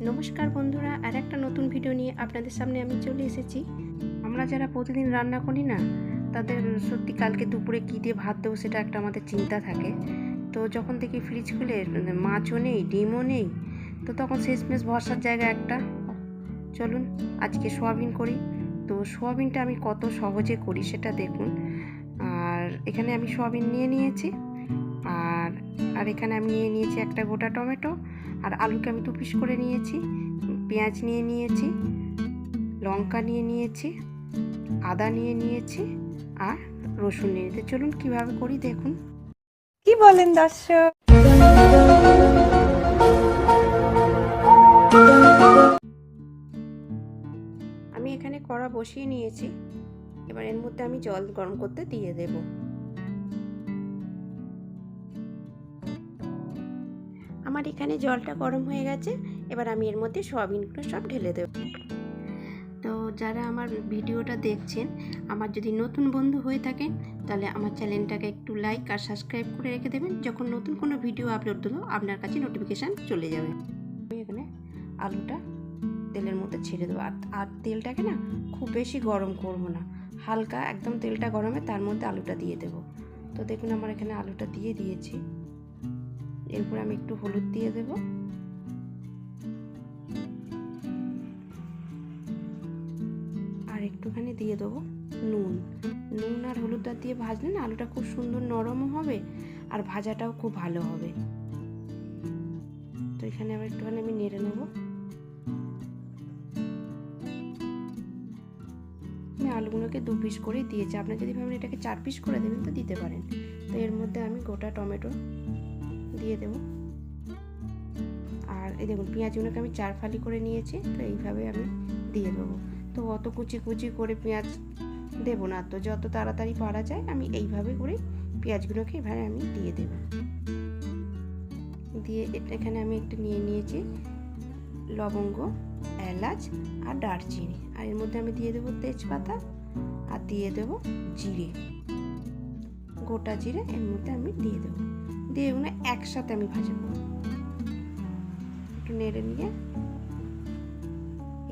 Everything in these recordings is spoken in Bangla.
নমস্কার বন্ধুরা, আর একটা নতুন ভিডিও নিয়ে আপনাদের সামনে আমি চলে এসেছি। আমরা যারা প্রতিদিন রান্না করি না, তাদের সত্যি কালকে দুপুরে কী দিয়ে ভাত দেবো সেটা একটা আমাদের চিন্তা থাকে। তো যখন দেখি ফ্রিজ খুলে মাছও নেই, ডিমও নেই, তো তখন শেষমেশ ভরসার জায়গা একটা, চলুন আজকে সোয়াবিন করি। তো সোয়াবিনটা আমি কত সহজে করি সেটা দেখুন। আর এখানে আমি সোয়াবিন নিয়ে নিয়েছি, আর আর এখানে আমি নিয়ে নিয়েছি একটা গোটা টমেটো, আর আলুকে আমি 2 পিস করে নিয়েছি, পেঁয়াজ নিয়ে নিয়েছি, লঙ্কা নিয়ে নিয়েছি, আদা নিয়ে নিয়েছি, আর রসুন নিয়ে নিয়েছি। চলুন কীভাবে করি দেখুন। কি বলেন দর্শক? আমি এখানে কড়া বসিয়ে নিয়েছি, এবার এর মধ্যে আমি জল গরম করতে দিয়ে দেব। আমার এখানে জলটা গরম হয়ে গেছে, এবার আমি এর মধ্যে সয়াবিনগুলো সব ঢেলে দেব। তো যারা আমার ভিডিওটা দেখছেন, আমার যদি নতুন বন্ধু হয়ে থাকেন, তাহলে আমার চ্যানেলটাকে একটু লাইক আর সাবস্ক্রাইব করে রেখে দেবেন। যখন নতুন কোনো ভিডিও আপলোড দেবো আপনার কাছে নোটিফিকেশান চলে যাবে। আমি এখানে আলুটা তেলের মধ্যে ছেড়ে দেবো, আর তেলটাকে না খুব বেশি গরম করব না, হালকা একদম তেলটা গরমে তার মধ্যে আলুটা দিয়ে দেব। তো দেখুন আমার এখানে আলুটা দিয়ে দিয়েছি। এরপর আমি একটু হলুদ দিয়ে দেব, আর একটুখানি দিয়ে দেবো নুন। নুন আর হলুদটা দিয়ে ভাজলে না আলুটা খুব সুন্দর নরমও হবে, আর ভাজাটাও খুব ভালো হবে। তো এখানে আবার একটুখানি আমি নেড়ে নেব। আমি আলুগুলোকে 2 পিস করে দিয়েছি, আপনারা যদি ভাবেন এটাকে 4 পিস করে দেবেন তো দিতে পারেন। তো এর মধ্যে আমি গোটা টমেটো দিয়ে দেব, আর এই দেখুন পেঁয়াজগুলোকে আমি 4 ফালি করে নিয়েছি, তো এইভাবে আমি দিয়ে দেবো। তো অত কুচি কুচি করে পেঁয়াজ দেবো না, তো যত তাড়াতাড়ি পারা যায় আমি এইভাবে করে পেঁয়াজগুলোকে এভাবে আমি দিয়ে দেব। দিয়ে এখানে আমি একটা নিয়ে নিয়েছি লবঙ্গ, এলাচ আর দারচিনি, আর এর মধ্যে আমি দিয়ে দেবো তেজপাতা, আর দিয়ে দেবো জিরে, গোটা জিরে এর মধ্যে আমি দিয়ে দেবো। দিয়ে এগুলো একসাথে আমি ভাজবো, একটু নেড়ে নিয়ে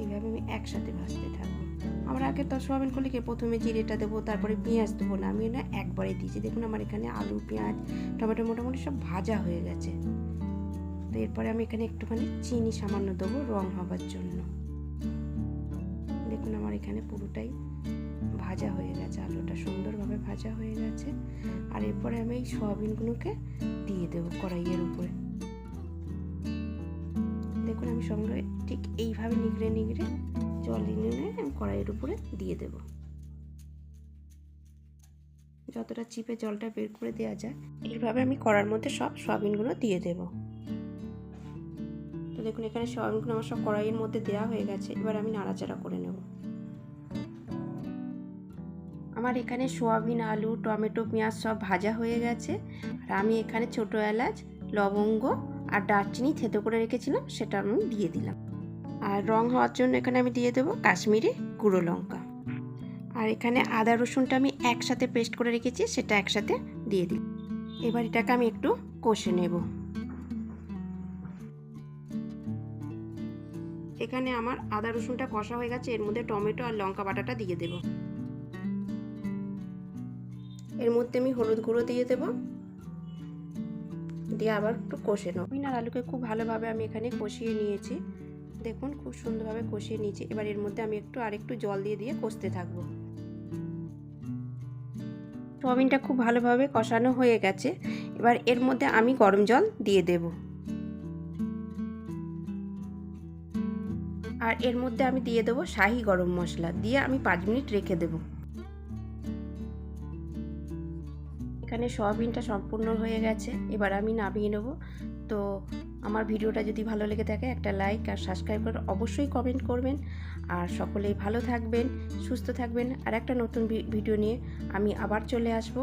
এইভাবে আমি একসাথে ভাজতে থাকবো। আমরা আগে তো সোয়াবিন করলে কি প্রথমে জিরেটা দেবো, তারপরে পেঁয়াজ দেবো না, আমি না একবারে দিয়েছি। দেখুন আমার এখানে আলু, পেঁয়াজ, টমেটো মোটামুটি সব ভাজা হয়ে গেছে। তো এরপরে আমি এখানে একটুখানি চিনি সামান্য দেবো রং হবার জন্য। দেখুন আমার এখানে পুরোটাই ভাজা হয়ে গেছে, আলুটা সুন্দরভাবে ভাজা হয়ে গেছে। আর এরপরে আমি এই সয়াবিনগুলোকে দিয়ে দেবো কড়াইয়ের উপরে। দেখুন আমি সঙ্গে ঠিক এইভাবে নিগড়ে নিগড়ে জল নিয়ে আমি কড়াইয়ের উপরে দিয়ে দেব। যতটা চিপে জলটা বের করে দেওয়া যায় এইভাবে আমি কড়ার মধ্যে সব সয়াবিনগুলো দিয়ে দেব। তো দেখুন এখানে সয়াবিনগুলো আমার সব কড়াইয়ের মধ্যে দেওয়া হয়ে গেছে, এবার আমি নাড়াচাড়া করে নেব। আমার এখানে সোয়াবিন, আলু, টমেটো, পেঁয়াজ সব ভাজা হয়ে গেছে, আর আমি এখানে ছোটো এলাচ, লবঙ্গ আর দারচিনি থেতো করে রেখেছিলাম, সেটা আমি দিয়ে দিলাম। আর রং হওয়ার জন্য এখানে আমি দিয়ে দেবো কাশ্মীরি গুঁড়ো লঙ্কা। আর এখানে আদা রসুনটা আমি একসাথে পেস্ট করে রেখেছি, সেটা একসাথে দিয়ে দিই। এবার এটাকে আমি একটু কষে নেব। এখানে আমার আদা রসুনটা কষা হয়ে গেছে, এর মধ্যে টমেটো আর লঙ্কা বাটাটা দিয়ে দেব। এর মধ্যে আমি হলুদ গুঁড়ো দিয়ে দেব, দিয়ে আবার একটু কষে নেব। আর আলুকে খুব ভালোভাবে আমি এখানে কষিয়ে নিয়েছি, দেখুন খুব সুন্দরভাবে কষিয়ে নিয়েছি। এবার এর মধ্যে আমি আরেকটু জল দিয়ে দিয়ে কষতে থাকবো। সোয়াবিনটা খুব ভালোভাবে কষানো হয়ে গেছে, এবার এর মধ্যে আমি গরম জল দিয়ে দেব, আর এর মধ্যে আমি দিয়ে দেবো শাহি গরম মশলা, দিয়ে আমি 5 মিনিট রেখে দেব। এখানে সয়াবিনটা সম্পূর্ণ হয়ে গেছে, এবার আমি নামিয়ে নেব। তো আমার ভিডিওটা যদি ভালো লেগে থাকে একটা লাইক আর সাবস্ক্রাইব করে অবশ্যই কমেন্ট করবেন, আর সকলেই ভালো থাকবেন, সুস্থ থাকবেন। আর একটা নতুন ভিডিও নিয়ে আমি আবার চলে আসব।